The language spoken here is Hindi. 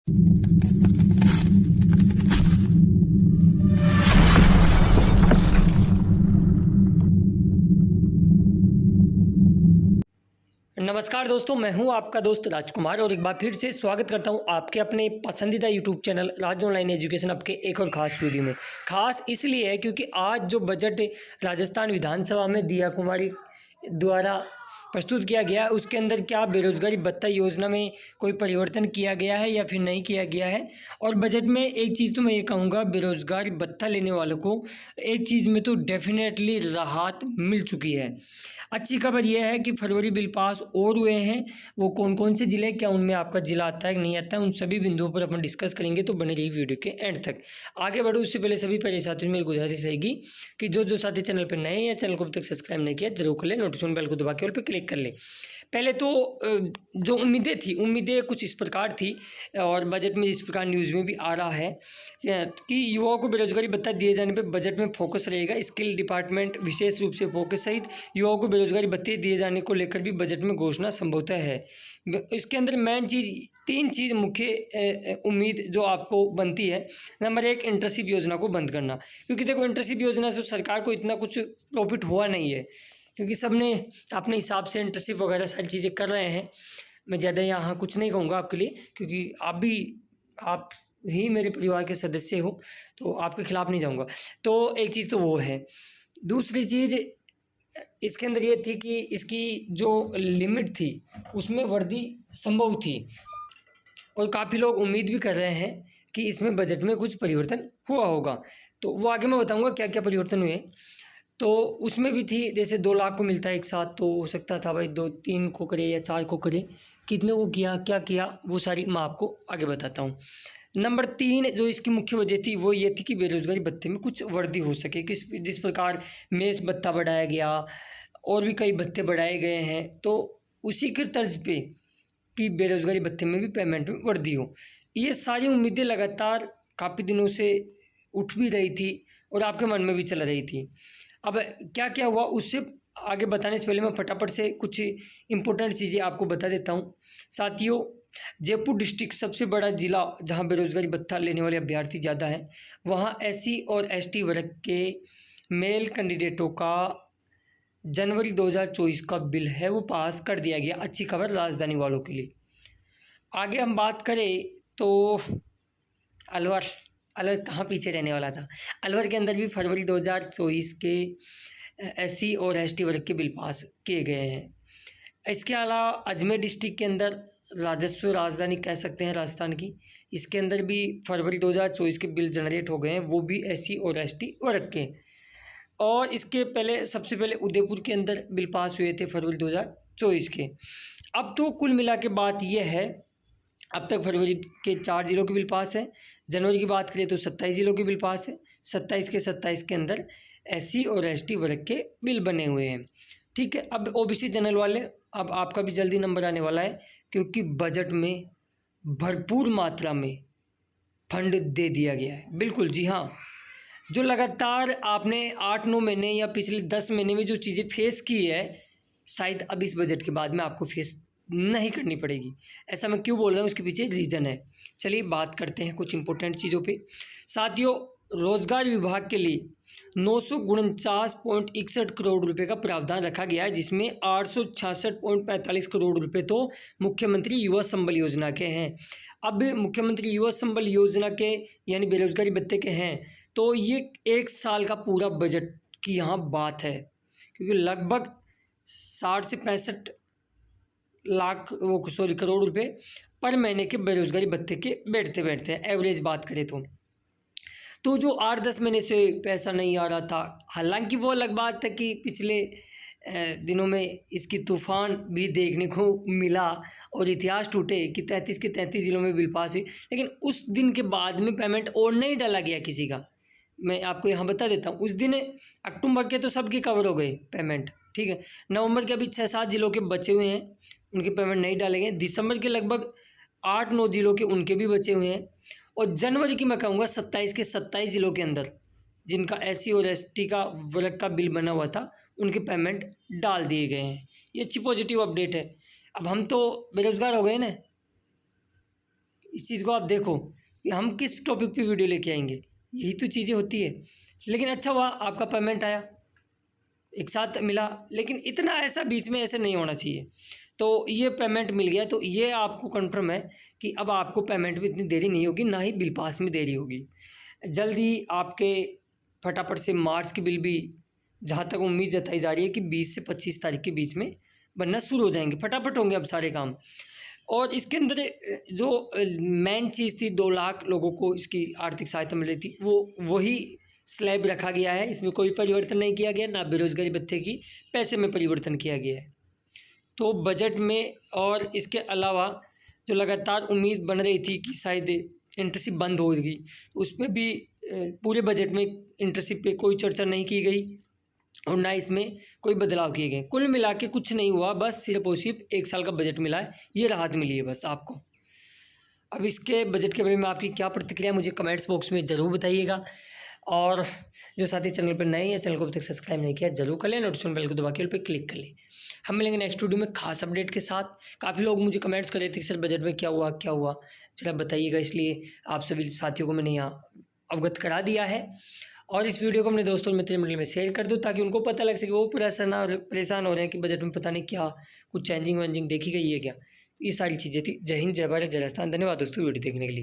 नमस्कार दोस्तों, मैं हूं आपका दोस्त राजकुमार और एक बार फिर से स्वागत करता हूं आपके अपने पसंदीदा यूट्यूब चैनल राज ऑनलाइन एजुकेशन आपके एक और ख़ास वीडियो में। ख़ास इसलिए है क्योंकि आज जो बजट राजस्थान विधानसभा में दिया कुमारी द्वारा प्रस्तुत किया गया, उसके अंदर क्या बेरोजगारी भत्ता योजना में कोई परिवर्तन किया गया है या फिर नहीं किया गया है। और बजट में एक चीज़ तो मैं ये कहूँगा, बेरोजगारी भत्ता लेने वालों को एक चीज़ में तो डेफिनेटली राहत मिल चुकी है। अच्छी खबर यह है कि फरवरी बिल पास और हुए हैं। वो कौन कौन से ज़िले, क्या उनमें आपका ज़िला आता है कि नहीं आता है, उन सभी बिंदुओं पर अपन डिस्कस करेंगे, तो बने रही वीडियो के एंड तक। आगे बढ़ो उससे पहले सभी प्यारे साथियों में मेरी गुजारिश रहेगी कि जो साथी चैनल पर नए हैं या चैनल को अभी तक सब्सक्राइब नहीं किया जरूर कर ले, नोटिफिकेशन बेल को दबा के ऑल पे क्लिक कर ले। पहले तो जो उम्मीदें कुछ इस प्रकार थी और बजट में इस प्रकार न्यूज़ में भी आ रहा है कि युवाओं को बेरोजगारी भत्ता दिए जाने पर बजट में फोकस रहेगा। स्किल डिपार्टमेंट विशेष रूप से फोकस सहित युवाओं को बेरोजगारी भत्ते दिए जाने को लेकर भी बजट में घोषणा संभवतः है। इसके अंदर मेन चीज़, तीन चीज़ मुख्य उम्मीद जो आपको बनती है। नंबर एक, इंटर्नशिप योजना को बंद करना, क्योंकि देखो इंटर्नशिप योजना से सरकार को इतना कुछ प्रॉफिट हुआ नहीं है, क्योंकि सबने अपने हिसाब से इंटर्नशिप वगैरह सारी चीज़ें कर रहे हैं। मैं ज़्यादा यहाँ कुछ नहीं कहूँगा आपके लिए, क्योंकि आप ही मेरे परिवार के सदस्य हो, तो आपके खिलाफ नहीं जाऊँगा। तो एक चीज़ तो वो है। दूसरी चीज़ इसके अंदर ये थी कि इसकी जो लिमिट थी उसमें वृद्धि संभव थी, और काफ़ी लोग उम्मीद भी कर रहे हैं कि इसमें बजट में कुछ परिवर्तन हुआ होगा। तो वो आगे मैं बताऊँगा क्या क्या परिवर्तन हुए। तो उसमें भी थी, जैसे 2 लाख को मिलता है एक साथ, तो हो सकता था भाई 2-3 को करे या 4 को करे, कितने को किया, क्या किया, वो सारी मैं आपको आगे बताता हूँ। नंबर 3 जो इसकी मुख्य वजह थी वो ये थी कि बेरोजगारी भत्ते में कुछ वृद्धि हो सके। जिस प्रकार मेस भत्ता बढ़ाया गया और भी कई भत्ते बढ़ाए गए हैं, तो उसी के तर्ज पे कि बेरोजगारी भत्ते में भी पेमेंट में वृद्धि हो। ये सारी उम्मीदें लगातार काफ़ी दिनों से उठ भी रही थी और आपके मन में भी चल रही थी। अब क्या क्या हुआ उससे आगे बताने से पहले मैं फटाफट से कुछ इम्पोर्टेंट चीज़ें आपको बता देता हूँ। साथियों, जयपुर डिस्ट्रिक्ट सबसे बड़ा ज़िला जहाँ बेरोजगारी भत्ता लेने वाले अभ्यर्थी ज़्यादा हैं। वहाँ एससी और एसटी वर्ग के मेल कैंडिडेटों का जनवरी 2024 का बिल है वो पास कर दिया गया। अच्छी खबर राजधानी वालों के लिए। आगे हम बात करें तो अलवर कहाँ पीछे रहने वाला था। अलवर के अंदर भी फरवरी 2024 के एससी और एसटी वर्ग के बिल पास किए गए हैं। इसके अलावा अजमेर डिस्ट्रिक्ट के अंदर राजस्व राजधानी कह सकते हैं राजस्थान की, इसके अंदर भी फरवरी 2024 के बिल जनरेट हो गए हैं, वो भी एससी और एसटी वर्ग के। और इसके पहले सबसे पहले उदयपुर के अंदर बिल पास हुए थे फरवरी 2024 के। अब तो कुल मिला के बात यह है, अब तक फरवरी के 4 ज़िलों के बिल पास है। जनवरी की बात करें तो 27 ज़िलों के बिल पास है। 27 के अंदर एससी और एसटी वर्ग के बिल बने हुए हैं। ठीक है, अब ओबीसी जनरल वाले, अब आपका भी जल्दी नंबर आने वाला है, क्योंकि बजट में भरपूर मात्रा में फंड दे दिया गया है। बिल्कुल जी हाँ, जो लगातार आपने 8-9 महीने या पिछले 10 महीने में जो चीज़ें फेस की है, शायद अब इस बजट के बाद में आपको फेस नहीं करनी पड़ेगी। ऐसा मैं क्यों बोल रहा हूँ, उसके पीछे रीज़न है। चलिए बात करते हैं कुछ इंपॉर्टेंट चीज़ों पे। साथियों, रोजगार विभाग के लिए 949.61 करोड़ रुपए का प्रावधान रखा गया है, जिसमें 866.45 करोड़ रुपए तो मुख्यमंत्री युवा संबल योजना के हैं। अब मुख्यमंत्री युवा संबल योजना के यानी बेरोजगारी भत्ते के हैं, तो ये 1 साल का पूरा बजट की यहाँ बात है, क्योंकि लगभग 60 से 65 लाख करोड़ रुपए पर महीने के बेरोजगारी भत्ते के बैठते हैं, एवरेज बात करें तो जो 8-10 महीने से पैसा नहीं आ रहा था। हालांकि वो अलग बात है कि पिछले दिनों में इसकी तूफान भी देखने को मिला और इतिहास टूटे कि 33 के 33 ज़िलों में बिल पास हुई, लेकिन उस दिन के बाद में पेमेंट और नहीं डाला गया किसी का। मैं आपको यहाँ बता देता हूँ, उस दिन अक्टूबर के तो सबके कवर हो गए पेमेंट, ठीक है। नवंबर के अभी 6-7 ज़िलों के बचे हुए हैं, उनके पेमेंट नहीं डाले गए। दिसंबर के लगभग 8-9 ज़िलों के उनके भी बचे हुए हैं, और जनवरी की मैं कहूँगा 27 के 27 ज़िलों के अंदर जिनका एससी और एसटी का वर्ग का बिल बना हुआ था, उनके पेमेंट डाल दिए गए हैं। ये अच्छी पॉजिटिव अपडेट है। अब हम तो बेरोज़गार हो गए ना, इस चीज़ को आप देखो कि हम किस टॉपिक पे वीडियो लेके आएंगे, यही तो चीज़ें होती है। लेकिन अच्छा हुआ आपका पेमेंट आया, एक साथ मिला, लेकिन इतना ऐसा बीच में ऐसे नहीं होना चाहिए। तो ये पेमेंट मिल गया, तो ये आपको कन्फर्म है कि अब आपको पेमेंट में इतनी देरी नहीं होगी, ना ही बिल पास में देरी होगी। जल्दी आपके फटाफट से मार्च के बिल भी, जहाँ तक उम्मीद जताई जा रही है कि 20 से 25 तारीख के बीच में बनना शुरू हो जाएंगे, फटाफट होंगे अब सारे काम। और इसके अंदर जो मेन चीज़ थी, 2 लाख लोगों को इसकी आर्थिक सहायता मिल रही थी, वो वही स्लैब रखा गया है, इसमें कोई परिवर्तन नहीं किया गया, ना बेरोजगारी भत्ते की पैसे में परिवर्तन किया गया है। तो बजट में और इसके अलावा जो लगातार उम्मीद बन रही थी कि शायद इंटर्नशिप बंद होगी, उसमें भी पूरे बजट में इंटर्नशिप पे कोई चर्चा नहीं की गई और ना इसमें कोई बदलाव किए गए। कुल मिला के कुछ नहीं हुआ, बस सिर्फ और सिर्फ 1 साल का बजट मिला है, ये राहत मिली है बस आपको। अब इसके बजट के बारे में आपकी क्या प्रतिक्रिया है, मुझे कमेंट्स बॉक्स में ज़रूर बताइएगा। और जो साथी चैनल पर नए हैं, चैनल को अभी तक सब्सक्राइब नहीं किया जरूर कर लें, नोटिफिकेशन बेल को दबा के उस पर क्लिक कर लें। हम मिलेंगे नेक्स्ट वीडियो में खास अपडेट के साथ। काफ़ी लोग मुझे कमेंट्स कर रहे थे कि सर बजट में क्या हुआ क्या हुआ, चलो बताइएगा, इसलिए आप सभी साथियों को मैंने यहाँ अवगत करा दिया है। और इस वीडियो को अपने दोस्तों मित्र मंडली में शेयर कर दो, ताकि उनको पता लग सके, वो परेशान हो रहे हैं कि बजट में पता नहीं क्या कुछ चेंजिंग वेंजिंग देखी गई है क्या। तो ये सारी चीज़ें थी। जय हिंद, जय भारत, जय राजस्थान। धन्यवाद दोस्तों वीडियो देखने के लिए।